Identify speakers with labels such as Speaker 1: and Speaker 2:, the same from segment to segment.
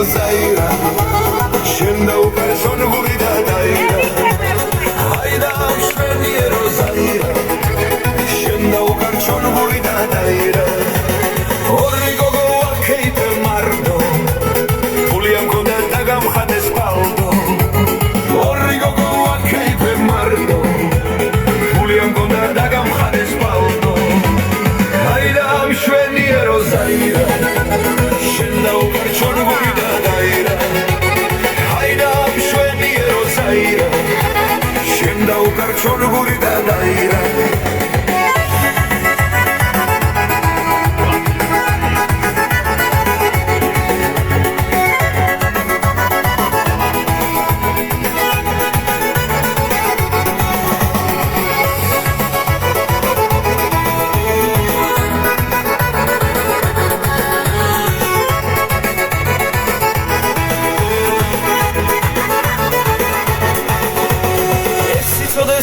Speaker 1: Zaira, scenda un persona pulita daira. Haida speniero Zaira, scenda un persona pulita daira. Orrigo go che te mardo, puliam con el tagam khades paldo. Orrigo go che te mardo, puliam con el tagam khades paldo. Haida speniero Zaira, scenda un persona pulita. Scenda un carcione pure da daira.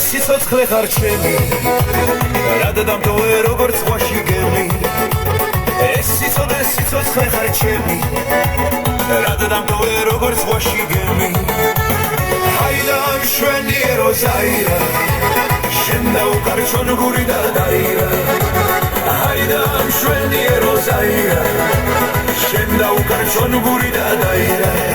Speaker 1: Sicotkle harchemi rada damtoe როგორც ყვაში გემი ეს sicotkle harchemi rada damtoe როგორც ყვაში გემი Haida mშვენიერო Zaira შენდა უკარჩონ გური და დაირა Haida mშვენიერო Zaira შენდა უკარჩონ გური და დაირა